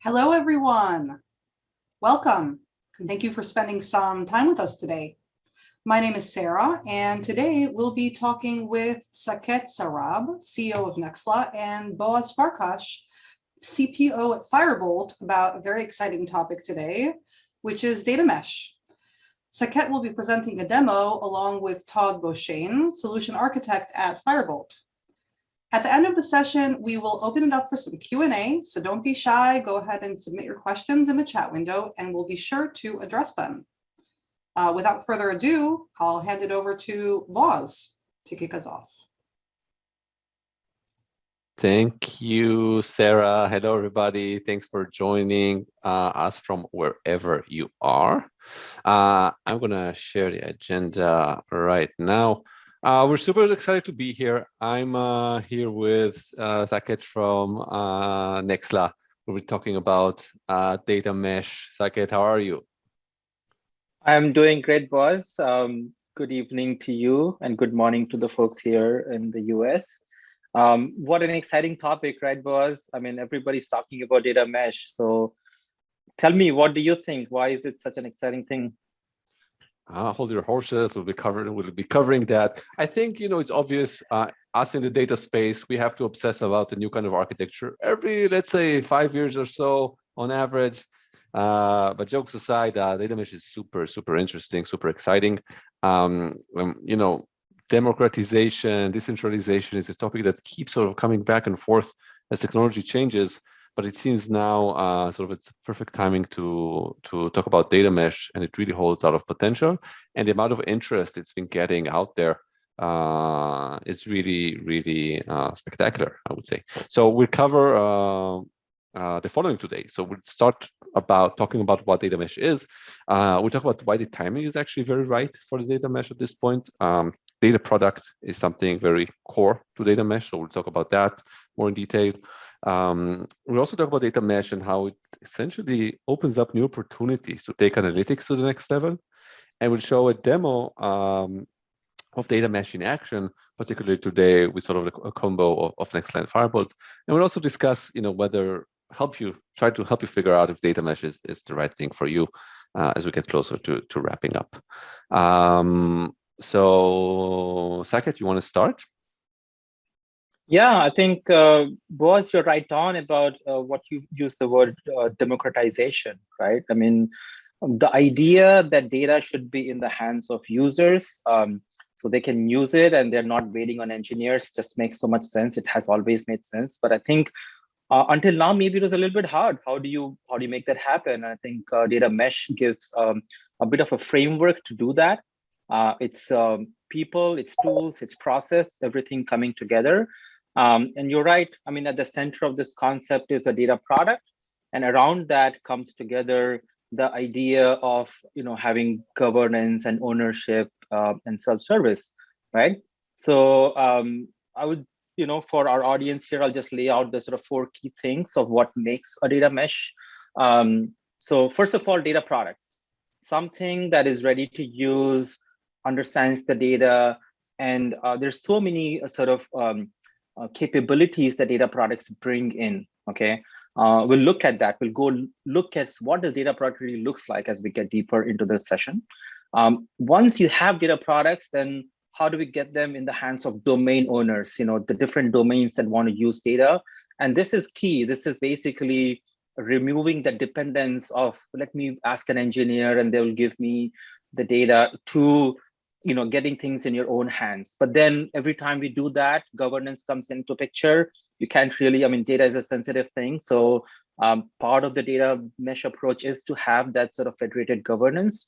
Hello, everyone. Welcome, and thank you for spending some time with us today. My name is Sarah, and today we'll be talking with Saket Sarab, CEO of Nexla, and Boaz Farkash, CPO at Firebolt, about a very exciting topic today, which is data mesh. Saket will be presenting a demo along with Todd Beauchesne, solution architect at Firebolt. At the end of the session, we will open it up for some Q&A, so don't be shy. Go ahead and submit your questions in the chat window, and we'll be sure to address them. Without further ado, I'll hand it over to Boaz to kick us off. Thank you, Sarah. Hello, everybody. Thanks for joining us from wherever you are. I'm going to share the agenda right now. We're super excited to be here. I'm here with Saket from Nexla. We'll be talking about data mesh. Saket, how are you? I'm doing great, Boaz. Good evening to you and good morning to the folks here in the US. What an exciting topic, right, Boaz? I mean, everybody's talking about data mesh. So tell me, what do you think? Why is it such an exciting thing? Hold your horses. We'll be covering that. I think, it's obvious. Us in the data space, we have to obsess about a new kind of architecture every, let's say, 5 years or so on average. But jokes aside, data mesh is super interesting, super exciting. Democratization, decentralization is a topic that keeps sort of coming back and forth as technology changes. But it seems now it's perfect timing to talk about data mesh, and it really holds a lot of potential. And the amount of interest it's been getting out there is really spectacular, I would say. So we'll cover the following today. So we'll start talking about what data mesh is. We'll talk about why the timing is actually very right for the data mesh at this point. Data product is something very core to data mesh, so we'll talk about that more in detail. We'll also talk about data mesh and how it essentially opens up new opportunities to take analytics to the next level. And we'll show a demo of data mesh in action, particularly today with sort of a combo of Nexla and Firebolt. And we'll also discuss, try to help you figure out if data mesh is the right thing for you as we get closer to wrapping up. So, Saket, you want to start? Yeah, I think, Boaz, you're right on about what you used the word democratization, right? I mean, the idea that data should be in the hands of users so they can use it and they're not waiting on engineers just makes so much sense. It has always made sense. But I think until now, maybe it was a little bit hard. How do you make that happen? I think data mesh gives a bit of a framework to do that. It's people, it's tools, it's process, everything coming together. And you're right. I mean, at the center of this concept is a data product. And around that comes together the idea of, having governance and ownership and self-service, right? So I would, for our audience here, I'll just lay out the sort of 4 key things of what makes a data mesh. So first of all, data products, something that is ready to use, understands the data, and there's so many sort of capabilities that data products bring in. Okay, we'll look at that. We'll go look at what the data product really looks like as we get deeper into the session. Once you have data products, then how do we get them in the hands of domain owners? The different domains that want to use data, and this is key. This is basically removing the dependence of, let me ask an engineer and they will give me the data, to getting things in your own hands. But then every time we do that, governance comes into picture. You can't really, data is a sensitive thing. So part of the data mesh approach is to have that sort of federated governance.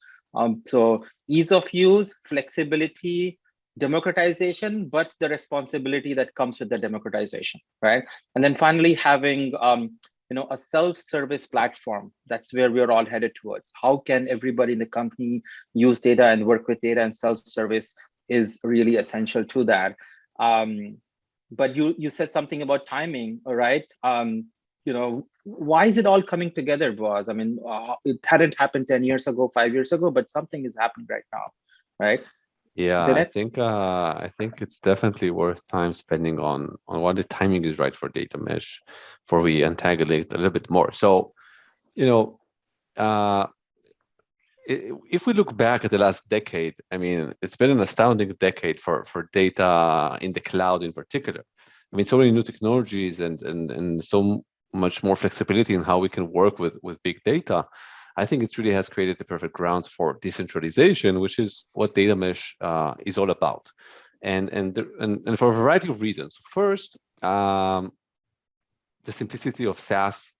So ease of use, flexibility, democratization, but the responsibility that comes with the democratization, right? And then finally having a self-service platform. That's where we're all headed towards. How can everybody in the company use data and work with data, and self-service is really essential to that. But you said something about timing, all right? Why is it all coming together, Boaz? I mean, it hadn't happened 10 years ago, 5 years ago, but something is happening right now, right? Yeah, I think it's definitely worth time spending on what the timing is right for data mesh, before we untangle it a little bit more. So you know, if we look back at the last decade, I mean, it's been an astounding decade for data in the cloud in particular. I mean, so many new technologies and so much more flexibility in how we can work with big data. I think it really has created the perfect grounds for decentralization, which is what data mesh is all about, and for a variety of reasons. First, the simplicity of SaaS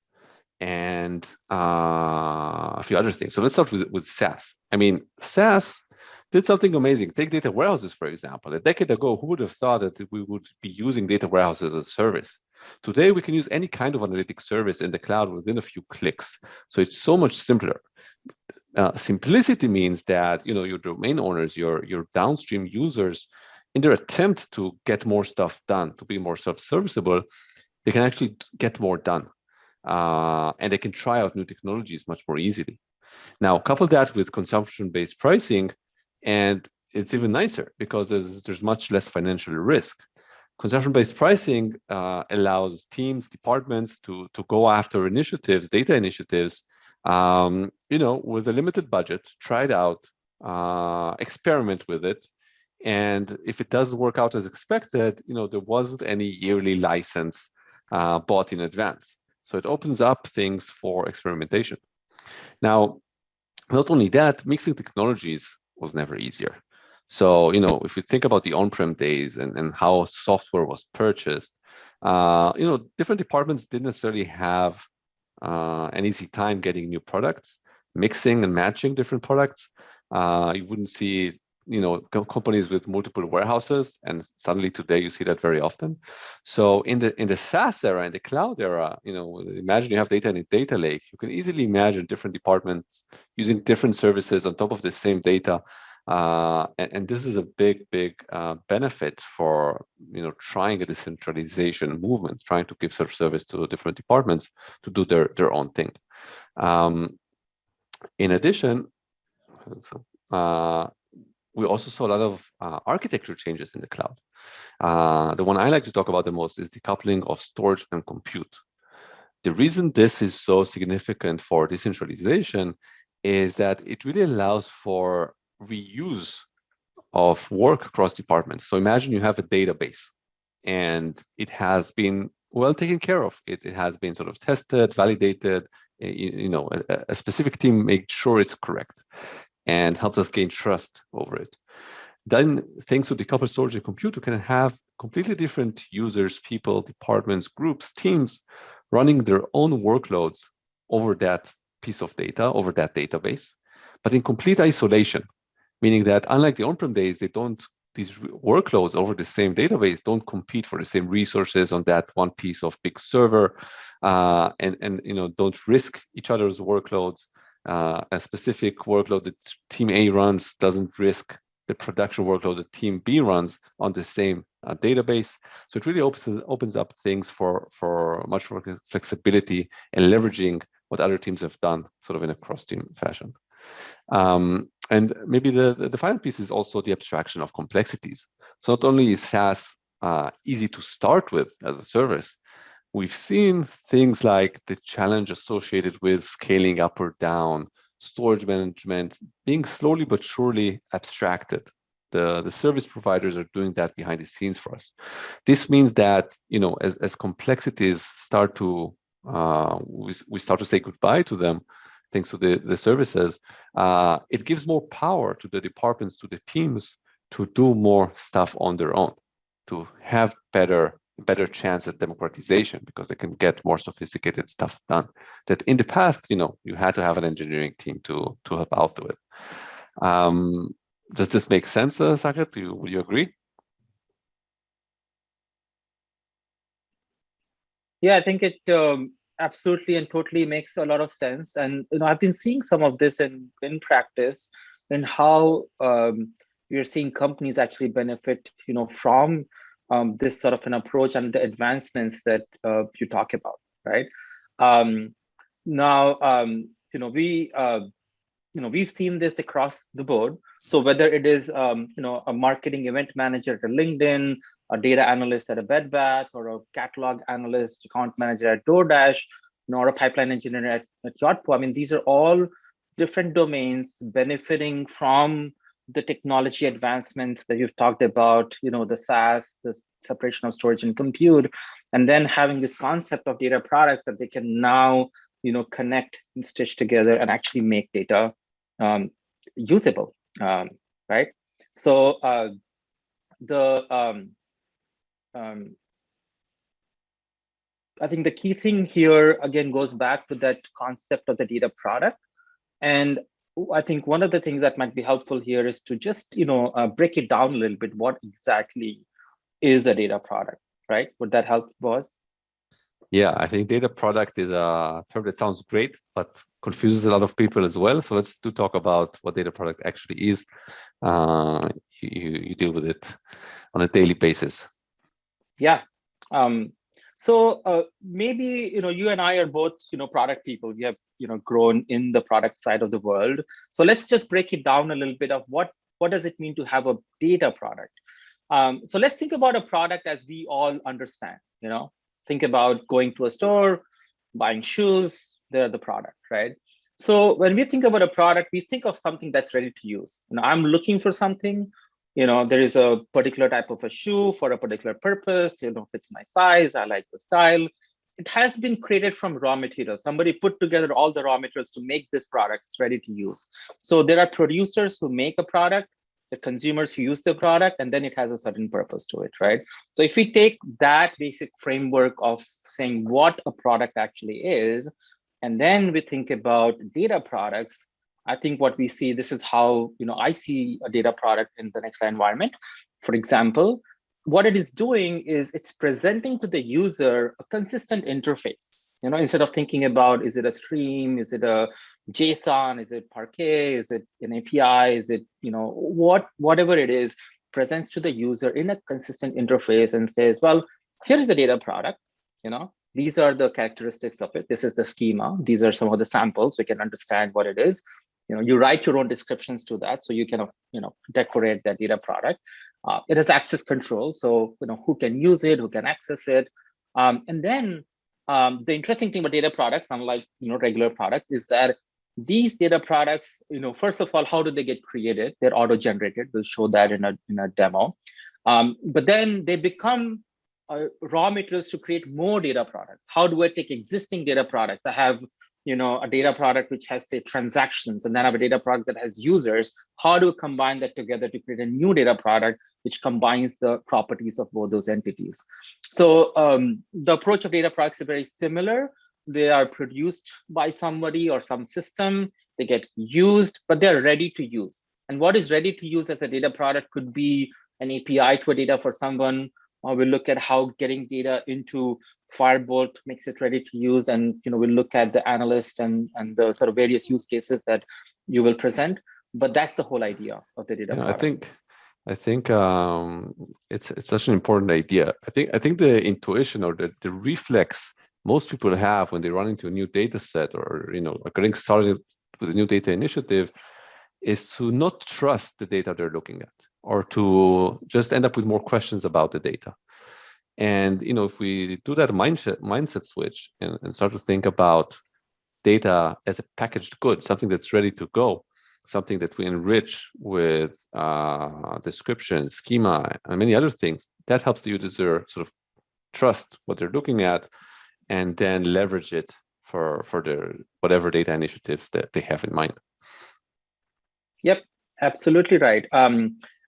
and a few other things. So let's start with SaaS. I mean, SaaS did something amazing. Take data warehouses, for example. A decade ago, who would have thought that we would be using data warehouses as a service? Today, we can use any kind of analytics service in the cloud within a few clicks. So it's so much simpler. Simplicity means that your domain owners, your downstream users, in their attempt to get more stuff done, to be more self-serviceable, they can actually get more done. And they can try out new technologies much more easily. Now, couple that with consumption-based pricing, and it's even nicer because there's much less financial risk. Consumption-based pricing allows teams, departments to go after initiatives, data initiatives, with a limited budget, try it out, experiment with it, and if it doesn't work out as expected, there wasn't any yearly license bought in advance. So it opens up things for experimentation. Now, not only that, mixing technologies was never easier. So, if you think about the on-prem days and how software was purchased, different departments didn't necessarily have an easy time getting new products, mixing and matching different products. You wouldn't see companies with multiple warehouses, and suddenly today you see that very often. So in the SaaS era, in the cloud era, imagine you have data in a data lake. You can easily imagine different departments using different services on top of the same data, and this is a big benefit for trying a decentralization movement, trying to give self-service to different departments to do their own thing. In addition, we also saw a lot of architecture changes in the cloud. The one I like to talk about the most is decoupling of storage and compute. The reason this is so significant for decentralization is that it really allows for reuse of work across departments. So imagine you have a database and it has been well taken care of. It has been sort of tested, validated, a specific team made sure it's correct and helped us gain trust over it. Then things with decoupled storage and compute, you can have completely different users, people, departments, groups, teams running their own workloads over that piece of data, over that database, but in complete isolation, meaning that unlike the on-prem days, these workloads over the same database don't compete for the same resources on that one piece of big server, and don't risk each other's workloads. A specific workload that team A runs doesn't risk the production workload that team B runs on the same database. So it really opens up things for much more flexibility and leveraging what other teams have done sort of in a cross-team fashion. And maybe the final piece is also the abstraction of complexities. So not only is SaaS easy to start with as a service, we've seen things like the challenge associated with scaling up or down, storage management being slowly but surely abstracted. The service providers are doing that behind the scenes for us. This means that as complexities start to we start to say goodbye to them, thanks to the services, it gives more power to the departments, to the teams to do more stuff on their own, to have better chance at democratization because they can get more sophisticated stuff done that in the past, you had to have an engineering team to help out with it. Does this make sense, Saket? Would you agree? Yeah, I think it absolutely and totally makes a lot of sense. And I've been seeing some of this in practice, and how we're seeing companies actually benefit, from this sort of an approach and the advancements that you talk about, right? Now, we've seen this across the board. So whether it is, a marketing event manager at a LinkedIn, a data analyst at a Bed Bath, or a catalog analyst, account manager at DoorDash, nor a pipeline engineer at Yotpo. I mean, these are all different domains benefiting from the technology advancements that you've talked about, the SaaS, the separation of storage and compute, and then having this concept of data products that they can now, connect and stitch together and actually make data usable, right? So I think the key thing here, again, goes back to that concept of the data product. And I think one of the things that might be helpful here is to just, break it down a little bit. What exactly is a data product, right? Would that help, Boaz? Yeah, I think data product is a term that sounds great, but confuses a lot of people as well. So let's talk about what data product actually is. You deal with it on a daily basis. Yeah. So maybe, you and I are both, product people. We have, grown in the product side of the world. So let's just break it down a little bit of what does it mean to have a data product? So let's think about a product as we all understand, think about going to a store, buying shoes, they're the product, right? So when we think about a product, we think of something that's ready to use. I'm looking for something, there is a particular type of a shoe for a particular purpose, fits my size, I like the style. It has been created from raw materials. Somebody put together all the raw materials to make this product. It's ready to use. So there are producers who make a product, the consumers who use the product, and then it has a certain purpose to it, right? So if we take that basic framework of saying what a product actually is, and then we think about data products, I think what we see, this is how I see a data product in the Nexla environment. For example, what it is doing is it's presenting to the user a consistent interface. Instead of thinking about, is it a stream, is it a JSON, is it Parquet, is it an API, is it whatever it is, presents to the user in a consistent interface and says, well, here is the data product. These are the characteristics of it. This is the schema. These are some of the samples so you can understand what it is. You write your own descriptions to that, so you can decorate that data product. It has access control, so who can use it, who can access it, and then the interesting thing about data products, unlike regular products, is that these data products, first of all, how do they get created? They're auto-generated. We'll show that in a demo. But then they become raw materials to create more data products. How do I take existing data products? I have a data product which has, say, transactions, and then I have a data product that has users. How do we combine that together to create a new data product which combines the properties of both those entities? So the approach of data products is very similar. They are produced by somebody or some system. They get used, but they're ready to use. And what is ready to use as a data product could be an API to a data for someone. We'll look at how getting data into Firebolt makes it ready to use, and we'll look at the analyst and the sort of various use cases that you will present. But that's the whole idea of the data product. I think it's such an important idea. I think the intuition or the reflex most people have when they run into a new data set or are getting started with a new data initiative is to not trust the data they're looking at, or to just end up with more questions about the data. And if we do that mindset switch and start to think about data as a packaged good, something that's ready to go, something that we enrich with description, schema, and many other things, that helps the user sort of trust what they're looking at and then leverage it for their whatever data initiatives that they have in mind. Yep, absolutely right.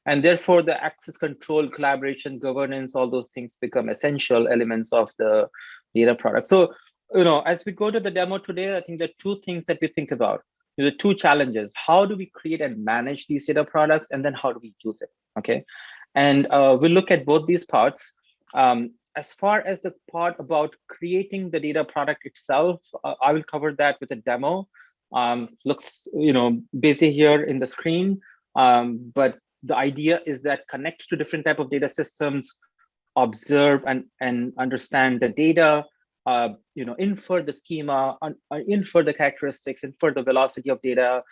And therefore, the access control, collaboration, governance, all those things become essential elements of the data product. So, as we go to the demo today, I think there are two things that we think about. The two challenges: how do we create and manage these data products, and then how do we use it? Okay, and we'll look at both these parts. As far as the part about creating the data product itself, I will cover that with a demo. Looks busy here in the screen, but the idea is that connect to different type of data systems, observe and understand the data, infer the schema, infer the characteristics, infer the velocity of data,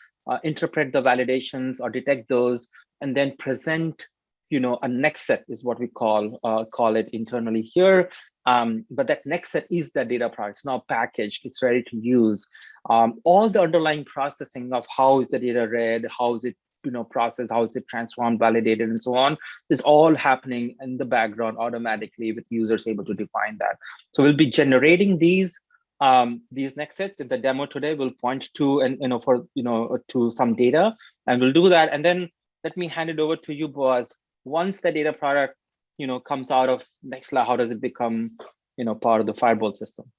interpret the validations or detect those, and then present a next set is what we call it internally here. But that next set is the data product. It's now packaged, it's ready to use. All the underlying processing of how is the data read, how is it processed, how is it transformed, validated, and so on, is all happening in the background automatically with users able to define that. So we'll be generating these next sets. In the demo today, we'll point to to some data, and we'll do that. And then let me hand it over to you, Boaz. Once the data product comes out of Nexla, how does it become part of the Firebolt system?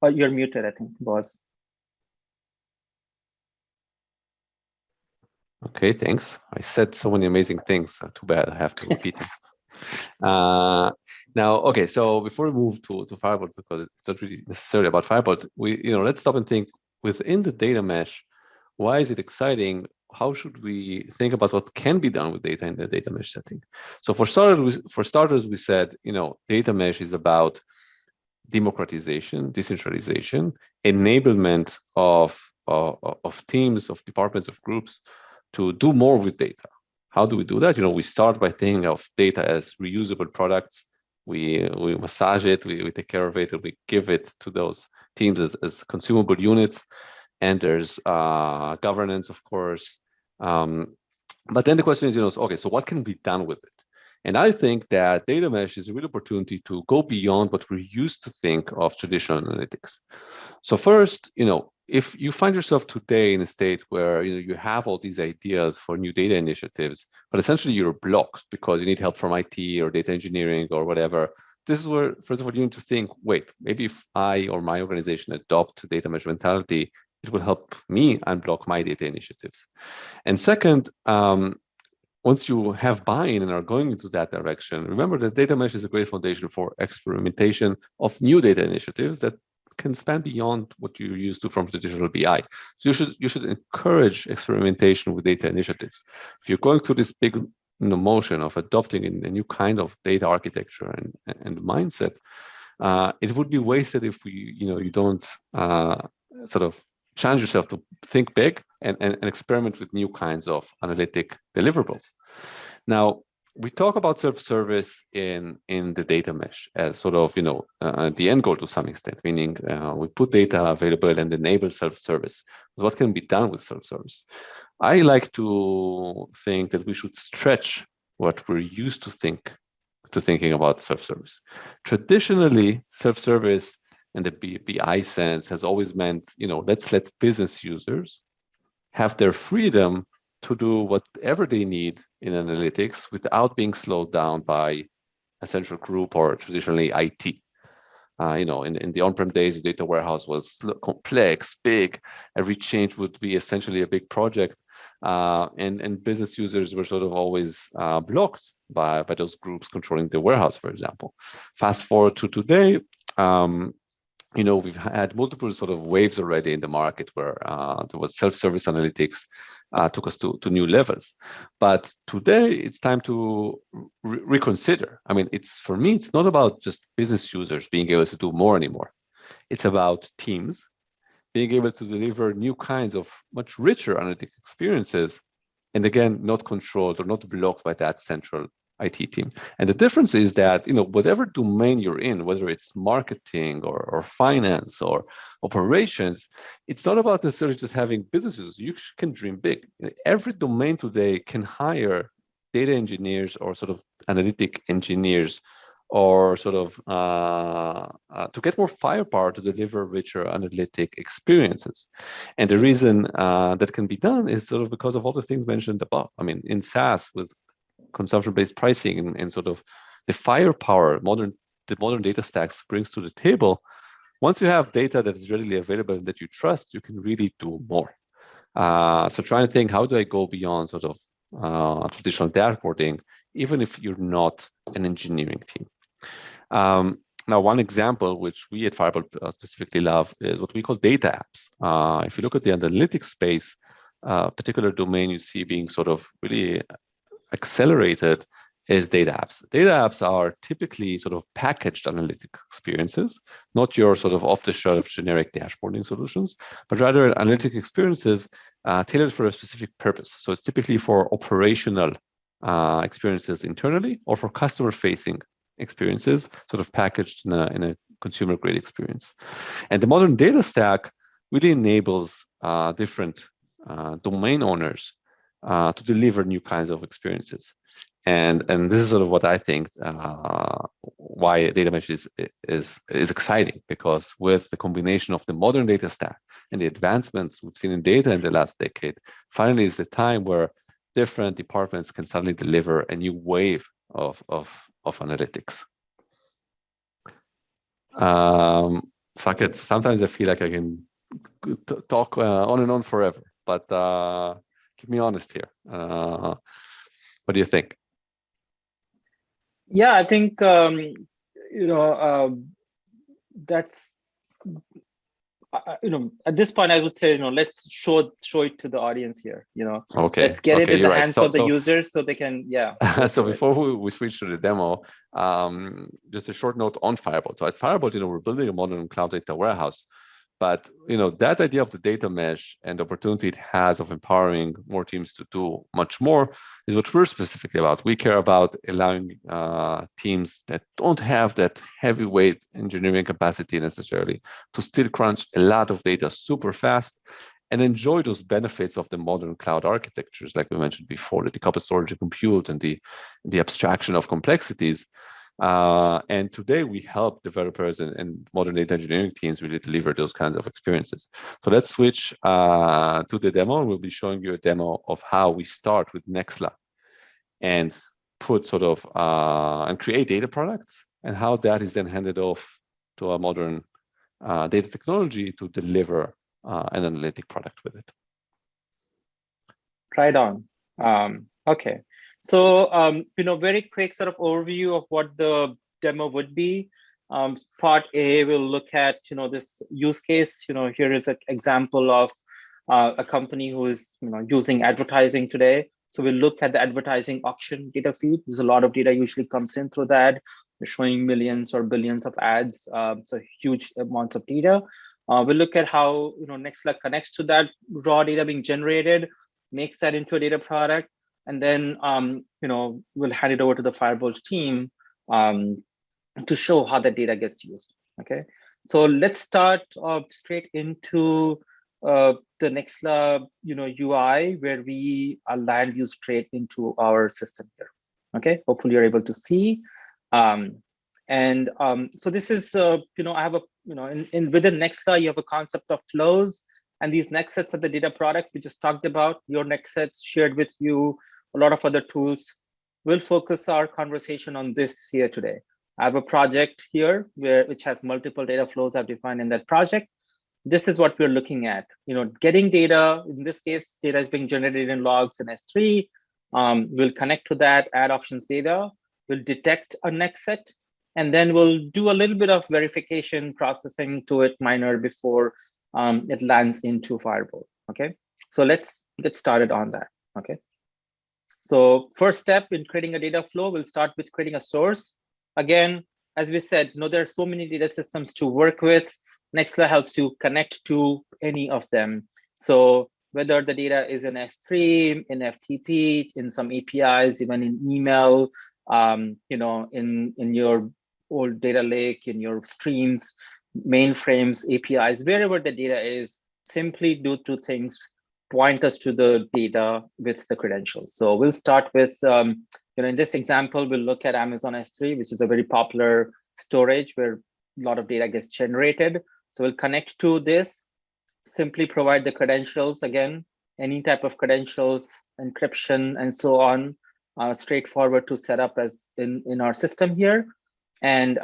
Oh, you're muted, I think, Boaz. Okay, thanks. I said so many amazing things. Too bad I have to repeat them. Now, okay, so before we move to Firebolt, because it's not really necessarily about Firebolt, let's stop and think within the data mesh. Why is it exciting? How should we think about what can be done with data in the data mesh setting? So for starters, we said, data mesh is about democratization, decentralization, enablement of teams, of departments, of groups to do more with data. How do we do that? We start by thinking of data as reusable products. We massage it, we take care of it, and we give it to those teams as consumable units. And there's governance, of course. But then the question is, okay, so what can be done with it? And I think that data mesh is a real opportunity to go beyond what we're used to think of traditional analytics. So first, if you find yourself today in a state where you have all these ideas for new data initiatives, but essentially you're blocked because you need help from IT or data engineering or whatever, this is where, first of all, you need to think, wait, maybe if I or my organization adopt data mesh mentality, it will help me unblock my data initiatives. And second, once you have buy-in and are going into that direction, remember that data mesh is a great foundation for experimentation of new data initiatives that can span beyond what you're used to from traditional BI. So you should encourage experimentation with data initiatives. If you're going through this big motion of adopting a new kind of data architecture and mindset, it would be wasted if you don't sort of challenge yourself to think big and experiment with new kinds of analytic deliverables. Now, we talk about self-service in the data mesh as sort of, the end goal to some extent, meaning we put data available and enable self-service. What can be done with self-service? I like to think that we should stretch what we're used to thinking about self-service. Traditionally, self-service and the BI sense has always meant, let's let business users have their freedom to do whatever they need in analytics without being slowed down by a central group or traditionally IT. In the on-prem days, the data warehouse was complex, big. Every change would be essentially a big project. And business users were sort of always blocked by those groups controlling the warehouse, for example. Fast forward to today, we've had multiple sort of waves already in the market where there was self-service analytics took us to new levels. But today it's time to reconsider. I mean, for me, it's not about just business users being able to do more anymore. It's about teams being able to deliver new kinds of much richer analytic experiences, and again, not controlled or not blocked by that central IT team. And the difference is that, whatever domain you're in, whether it's marketing or finance or operations, it's not about necessarily just having businesses. You can dream big. Every domain today can hire data engineers or sort of analytic engineers or sort of to get more firepower to deliver richer analytic experiences. And the reason that can be done is sort of because of all the things mentioned above. I mean, in SaaS with consumption-based pricing and sort of the firepower the modern data stacks brings to the table, once you have data that is readily available and that you trust, you can really do more. So trying to think, how do I go beyond sort of traditional dashboarding, even if you're not an engineering team? Now, one example which we at Firebolt specifically love is what we call data apps. If you look at the analytics space, particular domain you see being sort of really accelerated is data apps. Data apps are typically sort of packaged analytic experiences, not your sort of off-the-shelf generic dashboarding solutions, but rather analytic experiences tailored for a specific purpose. So it's typically for operational experiences internally or for customer-facing experiences, sort of packaged in a consumer-grade experience. And the modern data stack really enables different domain owners to deliver new kinds of experiences. And this is sort of what I think why data mesh is exciting, because with the combination of the modern data stack and the advancements we've seen in data in the last decade, finally is the time where different departments can suddenly deliver a new wave of analytics. Saket, sometimes I feel like I can talk on and on forever, but keep me honest here. What do you think? Yeah, I think that's at this point I would say let's show it to the audience here. Okay. Let's get it in the hands of the so, users so they can so before we switch to the demo, just a short note on Firebolt. So at Firebolt, we're building a modern cloud data warehouse. But that idea of the data mesh and the opportunity it has of empowering more teams to do much more is what we're specifically about. We care about allowing teams that don't have that heavyweight engineering capacity necessarily to still crunch a lot of data super fast and enjoy those benefits of the modern cloud architectures, like we mentioned before, the decoupled storage and compute and the abstraction of complexities. And today we help developers and modern data engineering teams really deliver those kinds of experiences. So let's switch to the demo, and we'll be showing you a demo of how we start with Nexla and put sort of and create data products, and how that is then handed off to a modern data technology to deliver an analytic product with it. Right on. Okay. So, very quick sort of overview of what the demo would be. Part A, we'll look at, this use case. Here is an example of a company who is, using advertising today. So we'll look at the advertising auction data feed. There's a lot of data usually comes in through that. We're showing millions or billions of ads. So huge amounts of data. We'll look at how, Nexla connects to that raw data being generated, makes that into a data product. And then, we'll hand it over to the Firebolt team to show how the data gets used. Okay, so let's start straight into the Nexla, UI, where we land you straight into our system here. Okay, hopefully you're able to see. So this is, I have a, within Nexla, you have a concept of flows. And these next sets of the data products we just talked about, your next sets shared with you, a lot of other tools. We'll focus our conversation on this here today. I have a project here which has multiple data flows I've defined in that project. This is what we're looking at. Getting data, in this case, data is being generated in logs in S3. We'll connect to that, add options data. We'll detect a next set, and then we'll do a little bit of verification processing to it minor before it lands into Firebolt. Okay, so let's get started on that. Okay, so first step in creating a data flow, we'll start with creating a source. Again, as we said, there are so many data systems to work with. Nexla helps you connect to any of them. So whether the data is in S3, in FTP, in some APIs, even in email, in your old data lake, in your streams, mainframes, APIs, wherever the data is, simply do two things: point us to the data with the credentials. So we'll start with, in this example, we'll look at Amazon S3, which is a very popular storage where a lot of data gets generated. So we'll connect to this, simply provide the credentials, again, any type of credentials, encryption, and so on, straightforward to set up as in our system here. And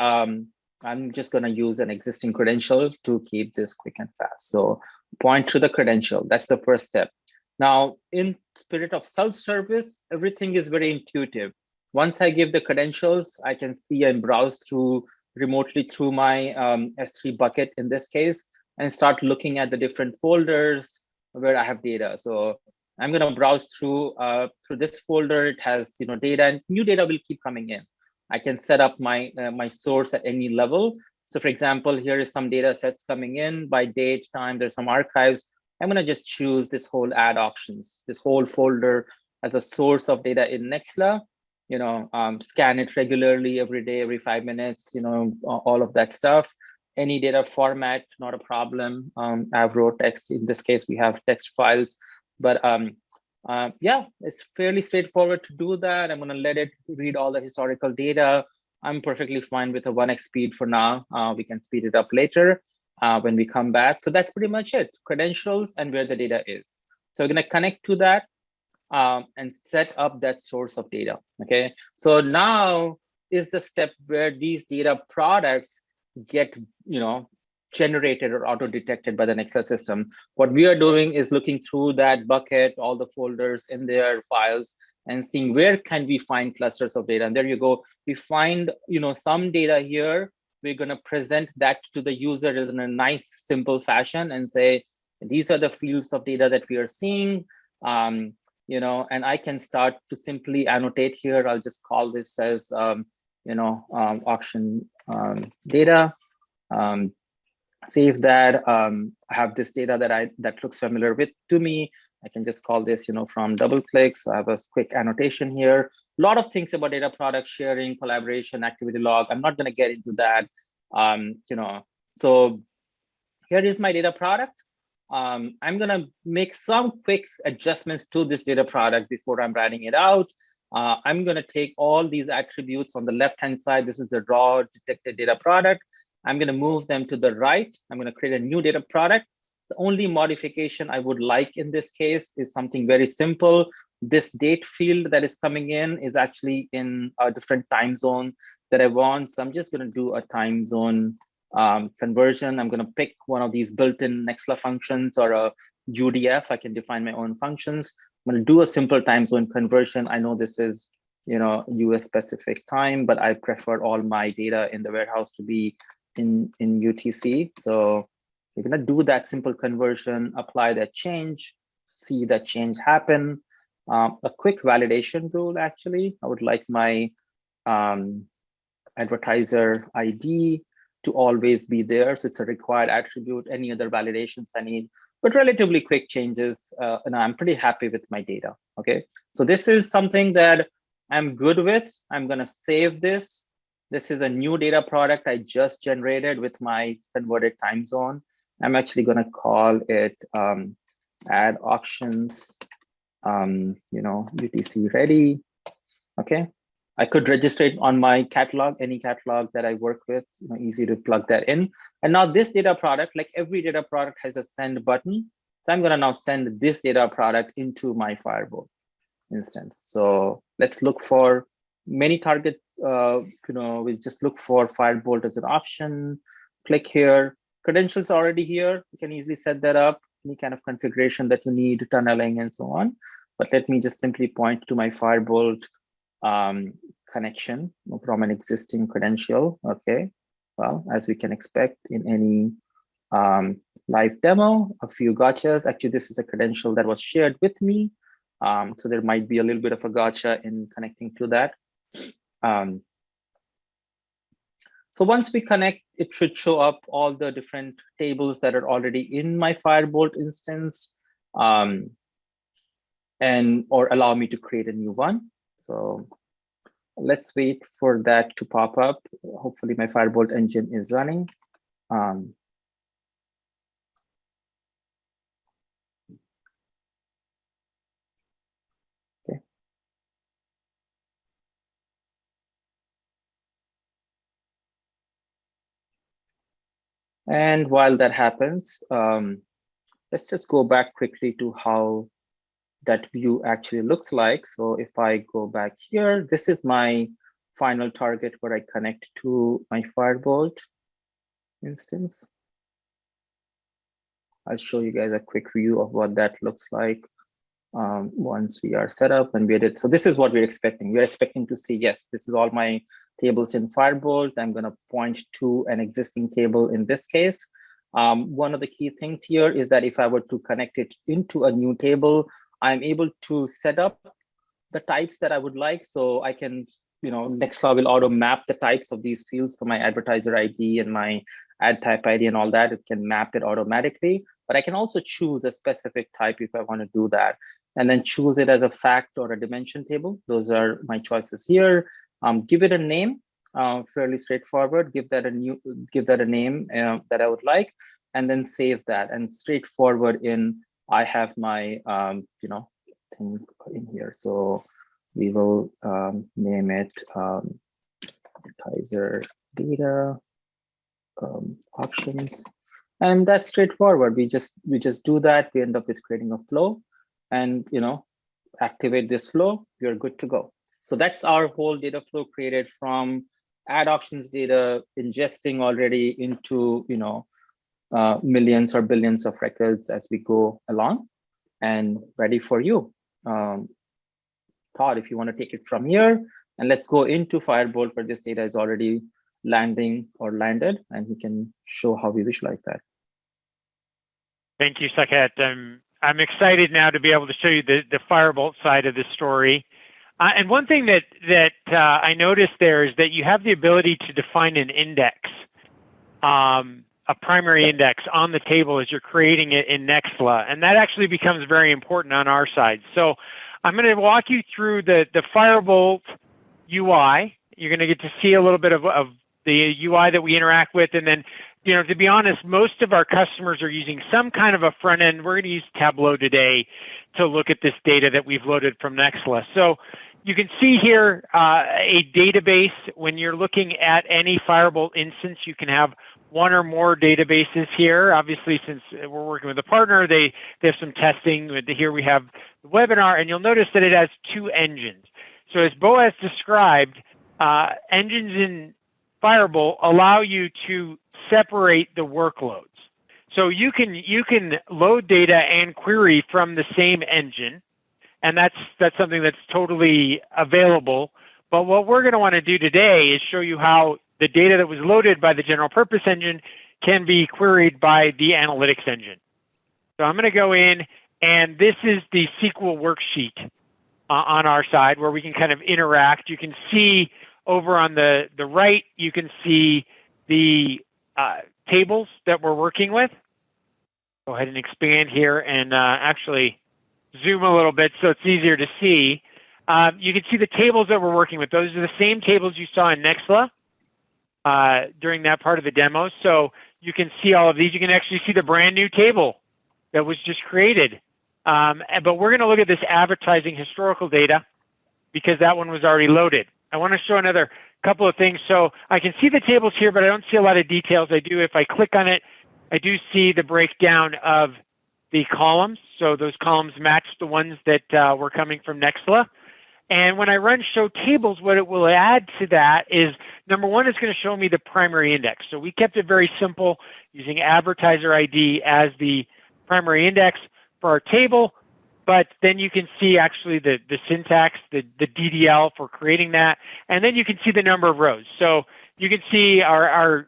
I'm just going to use an existing credential to keep this quick and fast. So point to the credential. That's the first step. Now, in spirit of self-service, everything is very intuitive. Once I give the credentials, I can see and browse through remotely through my S3 bucket in this case, and start looking at the different folders where I have data. So I'm going to browse through this folder. It has data, and new data will keep coming in. I can set up my my source at any level. So for example, here is some data sets coming in by date, time. There's some archives. I'm going to just choose this whole add auctions, this whole folder as a source of data in Nexla. Scan it regularly every day, every 5 minutes, all of that stuff. Any data format, not a problem. I have raw text. In this case, we have text files, but yeah, it's fairly straightforward to do that. I'm going to let it read all the historical data. I'm perfectly fine with a 1x speed for now. We can speed it up later when we come back. So that's pretty much it. Credentials and where the data is. So we're going to connect to that and set up that source of data. Okay. So now is the step where these data products get generated or auto-detected by the Nexla system. What we are doing is looking through that bucket, all the folders in their files, and seeing where can we find clusters of data. And there you go. We find some data here. We're going to present that to the user in a nice, simple fashion and say, these are the fields of data that we are seeing. And I can start to simply annotate here. I'll just call this as auction data. Save that. I have this data that looks familiar to me. I can just call this from double click. So I have a quick annotation here. A lot of things about data product sharing, collaboration, activity log. I'm not going to get into that. So here is my data product. I'm going to make some quick adjustments to this data product before I'm writing it out. I'm going to take all these attributes on the left-hand side. This is the raw detected data product. I'm going to move them to the right. I'm going to create a new data product. The only modification I would like in this case is something very simple. This date field that is coming in is actually in a different time zone that I want. So I'm just going to do a time zone conversion. I'm going to pick one of these built-in Nexla functions or a UDF. I can define my own functions. I'm going to do a simple time zone conversion. I know this is US specific time, but I prefer all my data in the warehouse to be in UTC. So we're going to do that simple conversion, apply that change, see that change happen. A quick validation rule, actually. I would like my advertiser ID to always be there. So it's a required attribute. Any other validations I need, but relatively quick changes. And I'm pretty happy with my data. Okay. So this is something that I'm good with. I'm going to save this. This is a new data product I just generated with my converted time zone. I'm actually going to call it add auctions, UTC ready. Okay. I could register it on my catalog, any catalog that I work with, easy to plug that in. And now this data product, like every data product, has a send button. So I'm going to now send this data product into my Firebolt instance. So let's look for many target, we just look for Firebolt as an option, click here, credentials already here. You can easily set that up, any kind of configuration that you need, tunneling and so on. But let me just simply point to my Firebolt connection from an existing credential. Okay, well, as we can expect in any live demo, a few gotchas. Actually, this is a credential that was shared with me. So there might be a little bit of a gotcha in connecting to that. So once we connect, it should show up all the different tables that are already in my Firebolt instance, or allow me to create a new one. So let's wait for that to pop up. Hopefully my Firebolt engine is running. Okay. And while that happens, let's just go back quickly to how that view actually looks like. So if I go back here, this is my final target where I connect to my Firebolt instance. I'll show you guys a quick view of what that looks like once we are set up and we did. So this is what we're expecting. We're expecting to see, yes, this is all my tables in Firebolt. I'm going to point to an existing table in this case. One of the key things here is that if I were to connect it into a new table, I'm able to set up the types that I would like. So I can, Nexla will auto map the types of these fields for my advertiser ID and my ad type ID and all that. It can map it automatically, but I can also choose a specific type if I want to do that, and then choose it as a fact or a dimension table. Those are my choices here. Give it a name, fairly straightforward. Give that a name that I would like, and then save that. And straightforward I have my thing in here. So we will name it advertiser data options, and that's straightforward. We just do that. We end up with creating a flow, and activate this flow. You're good to go. So that's our whole data flow created from ad auctions data, ingesting already into millions or billions of records as we go along, and ready for you. Todd, if you want to take it from here, and let's go into Firebolt where this data is already landing or landed, and we can show how we visualize that. Thank you, Saket. I'm excited now to be able to show you the Firebolt side of the story. And one thing that I noticed there is that you have the ability to define an index, a primary index on the table as you're creating it in Nexla, and that actually becomes very important on our side. So I'm going to walk you through the Firebolt UI. You're going to get to see a little bit of the UI that we interact with, and then, to be honest, most of our customers are using some kind of a front end. We're going to use Tableau today to look at this data that we've loaded from Nexla. So you can see here a database. When you're looking at any Firebolt instance, you can have one or more databases here. Obviously, since we're working with a partner, they have some testing. Here we have the webinar, and you'll notice that it has two engines. So as Boaz described, engines in Firebolt allow you to separate the workloads. So you can load data and query from the same engine, and that's something that's totally available. But what we're going to want to do today is show you how the data that was loaded by the general purpose engine can be queried by the analytics engine. So I'm going to go in, and this is the SQL worksheet on our side where we can kind of interact. You can see over on the right, you can see the tables that we're working with. Go ahead and expand here and actually zoom a little bit so it's easier to see. You can see the tables that we're working with. Those are the same tables you saw in Nexla during that part of the demo. So you can see all of these. You can actually see the brand new table that was just created. But we're going to look at this advertising historical data because that one was already loaded. I want to show another couple of things. So I can see the tables here, but I don't see a lot of details. I do, if I click on it, I do see the breakdown of the columns. So those columns match the ones that were coming from Nexla. And when I run show tables, what it will add to that is, number one, it's going to show me the primary index. So we kept it very simple using advertiser ID as the primary index for our table. But then you can see actually the syntax, the DDL for creating that. And then you can see the number of rows. So you can see our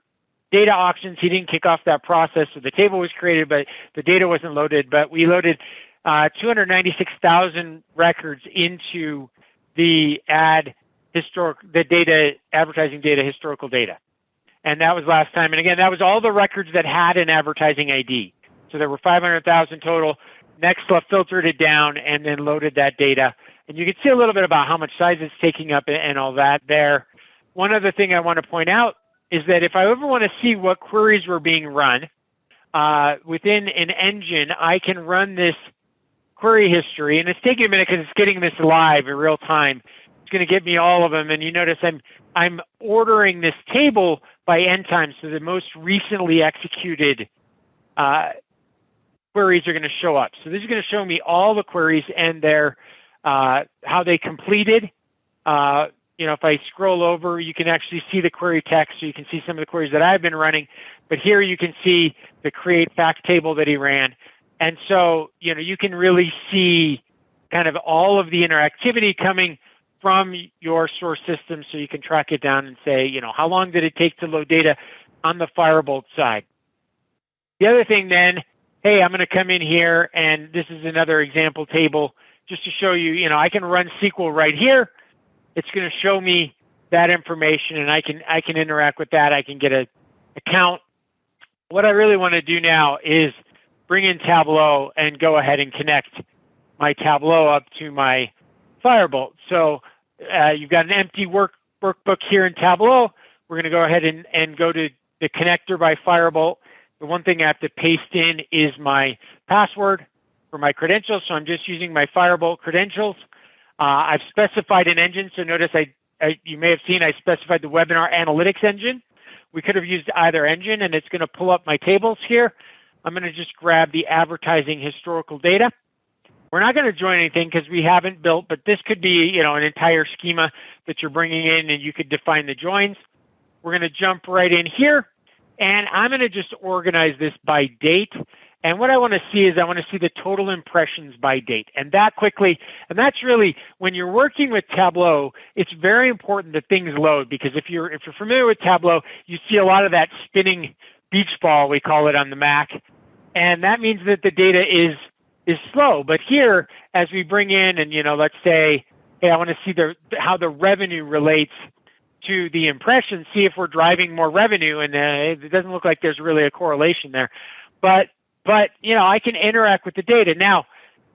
data auctions. He didn't kick off that process. So the table was created, but the data wasn't loaded. But we loaded 296,000 records into the advertising data, historical data. And that was last time. And again, that was all the records that had an advertising ID. So there were 500,000 total. Nexla filtered it down and then loaded that data. And you can see a little bit about how much size it's taking up and all that there. One other thing I want to point out is that if I ever want to see what queries were being run within an engine, I can run this query history. And it's taking a minute because it's getting this live in real time. It's going to get me all of them. And you notice I'm ordering this table by end time. So the most recently executed queries are going to show up. So this is going to show me all the queries and their how they completed. If I scroll over, you can actually see the query text. So you can see some of the queries that I've been running. But here you can see the create fact table that he ran. And so, you can really see kind of all of the interactivity coming from your source system, so you can track it down and say, how long did it take to load data on the Firebolt side? The other thing then hey, I'm going to come in here, and this is another example table just to show you, you know, I can run SQL right here. It's going to show me that information, and I can interact with that. I can get a account. What I really want to do now is bring in Tableau and go ahead and connect my Tableau up to my Firebolt. So you've got an empty workbook here in Tableau. We're going to go ahead and go to the connector by Firebolt. The one thing I have to paste in is my password for my credentials. So I'm just using my Firebolt credentials. I've specified an engine. So notice you may have seen I specified the webinar analytics engine. We could have used either engine, and it's going to pull up my tables here. I'm going to just grab the advertising historical data. We're not going to join anything because we haven't built, but this could be, you know, an entire schema that you're bringing in, and you could define the joins. We're going to jump right in here, and I'm going to just organize this by date. And what I want to see is I want to see the total impressions by date, and that quickly. And that's really, when you're working with Tableau, it's very important that things load, because if you're familiar with Tableau, you see a lot of that spinning beach ball, we call it on the Mac, and that means that the data is slow. But here, as we bring in, and you know, let's say, hey, I want to see how the revenue relates to the impressions, see if we're driving more revenue, and it doesn't look like there's really a correlation there. But you know, I can interact with the data. Now,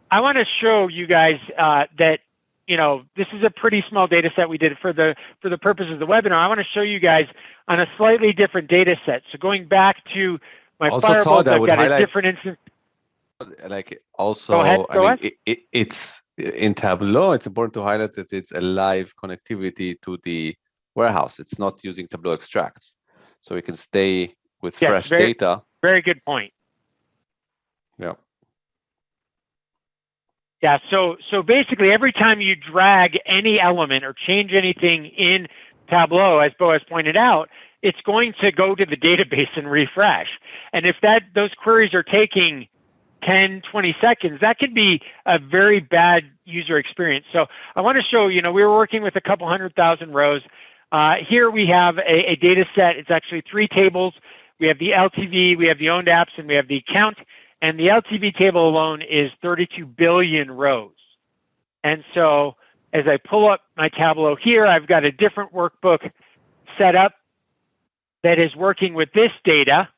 I want to show you guys that, you know, this is a pretty small data set we did for the purpose of the webinar. I want to show you guys on a slightly different data set. So going back to my Also, Firebolt, Todd, I've got a different instance. Like also, Go ahead. I mean, it's in Tableau. It's important to highlight that it's a live connectivity to the warehouse. It's not using Tableau extracts, so we can stay with fresh data. Very good point. Yeah. Yeah. So basically, every time you drag any element or change anything in Tableau, as Boaz pointed out, it's going to go to the database and refresh. And if those queries are taking 10, 20 seconds, that could be a very bad user experience. So I want to show, you know, we were working with a couple 100,000 rows. Here we have a data set. It's actually 3 tables. We have the LTV, we have the owned apps, and we have the account. And the LTV table alone is 32 billion rows. And so as I pull up my Tableau here, I've got a different workbook set up that is working with this data.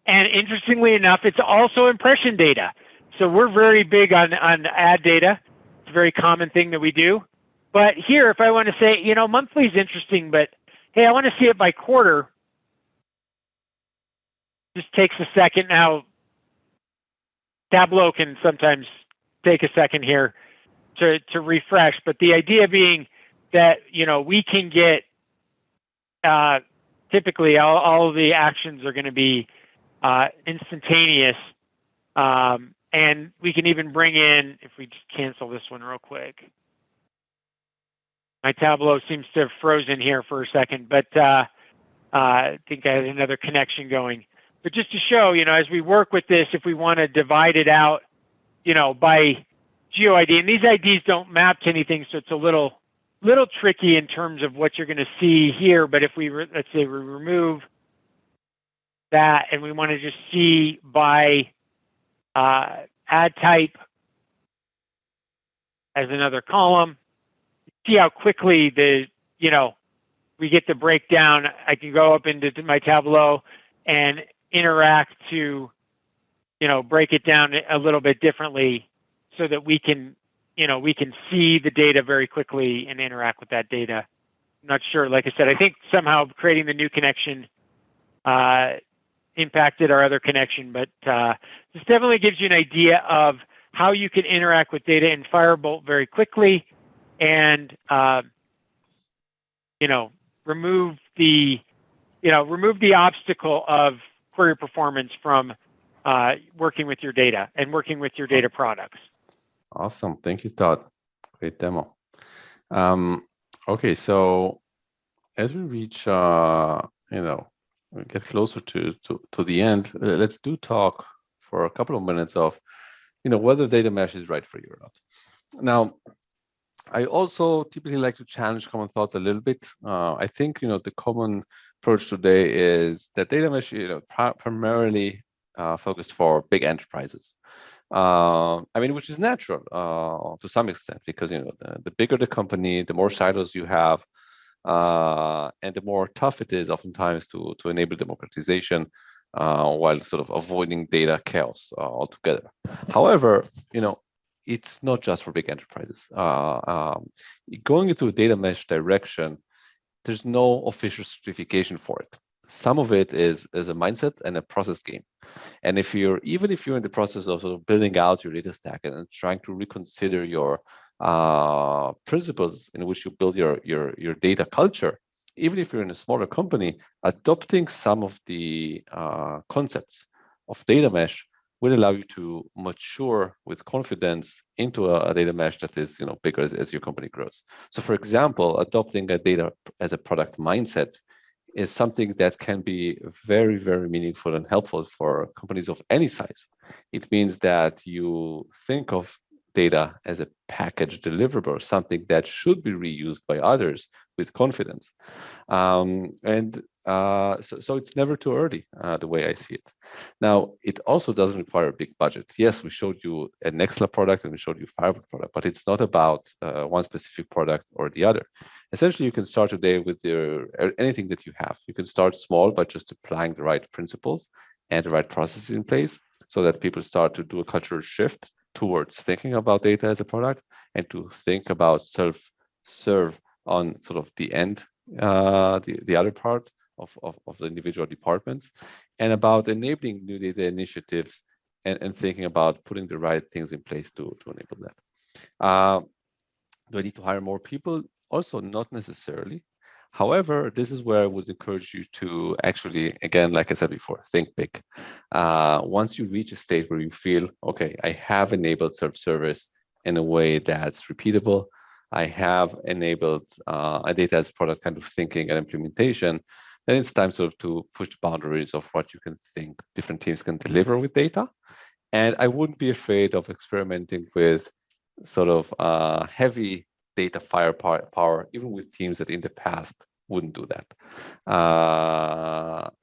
And interestingly enough, it's also impression data. So we're very big on ad data. It's a very common thing that we do. But here, if I want to say, you know, monthly is interesting, but hey, I want to see it by quarter. Just takes a second. Now, Tableau can sometimes take a second here to refresh. But the idea being that, you know, we can get, typically all of the actions are going to be instantaneous. And we can even bring in, if we just cancel this one real quick. My Tableau seems to have frozen here for a second, but I think I had another connection going. But just to show, you know, as we work with this, if we want to divide it out, you know, by GeoID, and these IDs don't map to anything, so it's a little tricky in terms of what you're going to see here. But if we, let's say we remove that and we want to just see by ad type as another column, see how quickly you know, we get the breakdown. I can go up into my Tableau and interact to, you know, break it down a little bit differently so that we can, you know, we can see the data very quickly and interact with that data. I'm not sure, like I said, I think somehow creating the new connection impacted our other connection, but this definitely gives you an idea of how you can interact with data in Firebolt very quickly and, you know, remove the obstacle of query performance from working with your data and working with your data products. Awesome. Thank you, Todd. Great demo. Okay, so as we reach, you know, get closer to the end, let's talk for a couple of minutes of, you know, whether data mesh is right for you or not. Now, I also typically like to challenge common thoughts a little bit. I think, you know, the common approach today is that data mesh, you know, primarily focused for big enterprises. I mean, which is natural to some extent, because the bigger the company, the more silos you have, and the more tough it is oftentimes to enable democratization while sort of avoiding data chaos altogether. However, it's not just for big enterprises. Going into a data mesh direction, there's no official certification for it. Some of it is a mindset and a process game. And even if you're in the process of sort of building out your data stack and trying to reconsider your principles in which you build your data culture, even if you're in a smaller company, adopting some of the concepts of data mesh will allow you to mature with confidence into a data mesh that is bigger as your company grows. So for example, adopting a data as a product mindset is something that can be very, very meaningful and helpful for companies of any size. It means that you think of data as a package deliverable, something that should be reused by others with confidence. So it's never too early, the way I see it. Now, it also doesn't require a big budget. Yes, we showed you a Nexla product and we showed you Firebolt product, but it's not about one specific product or the other. Essentially, you can start today with anything that you have. You can start small by just applying the right principles and the right processes in place so that people start to do a cultural shift towards thinking about data as a product and to think about self-serve on sort of the end, the other part of the individual departments, and about enabling new data initiatives and thinking about putting the right things in place to enable that. Do I need to hire more people? Also, not necessarily. However, this is where I would encourage you to actually, again, like I said before, think big. Once you reach a state where you feel, okay, I have enabled self-service in a way that's repeatable, I have enabled a data as product kind of thinking and implementation, then it's time sort of to push the boundaries of what you can think different teams can deliver with data. And I wouldn't be afraid of experimenting with sort of heavy data firepower, even with teams that in the past wouldn't do that.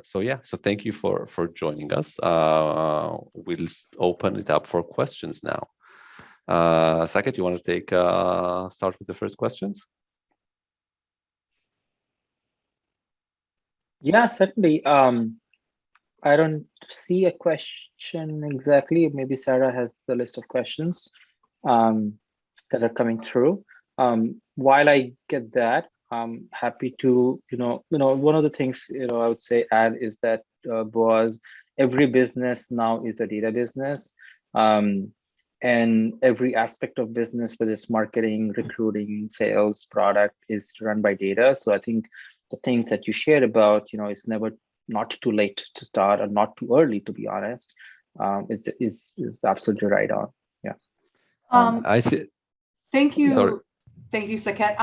So thank you for joining us. We'll open it up for questions now. Saket, you want to start with the first questions? Yeah, certainly. I don't see a question exactly. Maybe Sarah has the list of questions that are coming through. While I get that, I'm happy to, one of the things, I would say add is that Boaz, every business now is a data business. And every aspect of business, whether it's marketing, recruiting, sales, product, is run by data. So I think the things that you shared about, it's never not too late to start or not too early, to be honest, is absolutely right on. Yeah. I see. Thank you. Sorry. Thank you, Saket.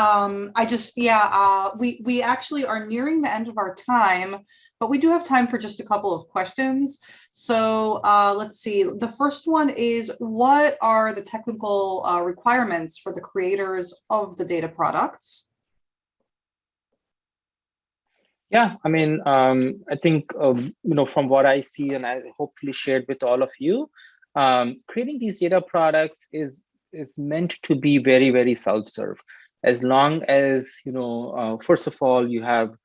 We actually are nearing the end of our time, but we do have time for just a couple of questions. So let's see. The first one is, what are the technical requirements for the creators of the data products? Yeah, I mean, I think, from what I see and I hopefully shared with all of you, creating these data products is meant to be very, very self-serve. As long as, first of all, you have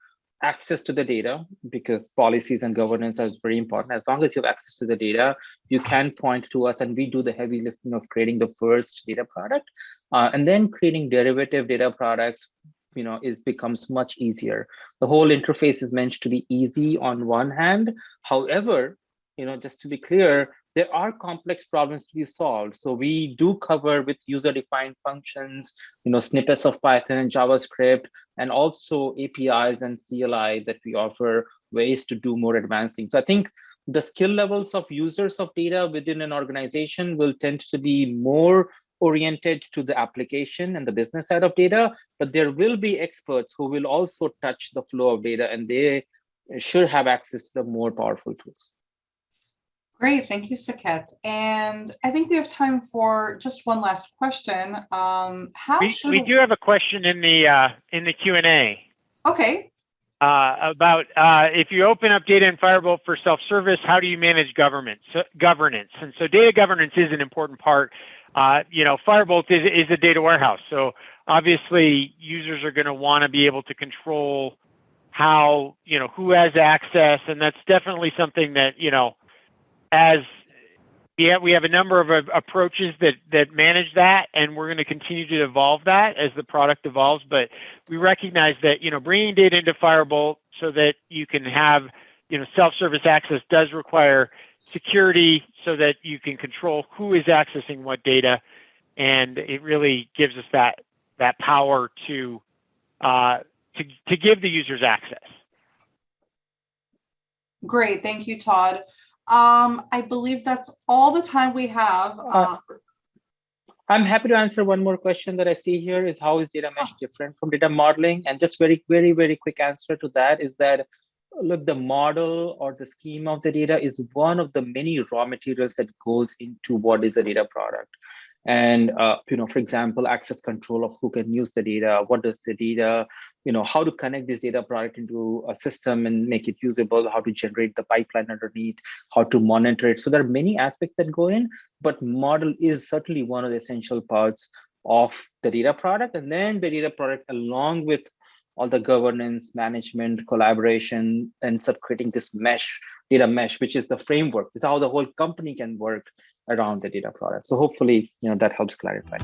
access to the data, because policies and governance are very important. As long as you have access to the data, you can point to us and we do the heavy lifting of creating the first data product. And then creating derivative data products becomes much easier. The whole interface is meant to be easy on one hand. However, just to be clear, there are complex problems to be solved. So we do cover with user-defined functions, snippets of Python and JavaScript, and also APIs and CLI that we offer ways to do more advanced things. So I think the skill levels of users of data within an organization will tend to be more oriented to the application and the business side of data, but there will be experts who will also touch the flow of data, and they should have access to the more powerful tools. Great, thank you, Saket. And I think we have time for just one last question. We do have a question in the Q&A. Okay, about if you open up data in Firebolt for self-service, how do you manage governance? And so data governance is an important part. Firebolt is a data warehouse. So obviously users are going to want to be able to control how, who has access. And that's definitely something that, we have a number of approaches that manage that, and we're going to continue to evolve that as the product evolves. But we recognize that bringing data into Firebolt so that you can have self-service access does require security, so that you can control who is accessing what data, and it really gives us that power to give the users access. Great, thank you, Todd. I believe that's all the time we have. I'm happy to answer one more question that I see here is how is data mesh different from data modeling? And just very, very, very quick answer to that is that, look, the model or the scheme of the data is one of the many raw materials that goes into what is a data product. And, for example, access control of who can use the data, what does the data, how to connect this data product into a system and make it usable, how to generate the pipeline underneath, how to monitor it. So there are many aspects that go in, but model is certainly one of the essential parts of the data product. And then the data product, along with all the governance, management, collaboration, ends up creating this mesh, data mesh, which is the framework. It's how the whole company can work around the data product. So hopefully, that helps clarify.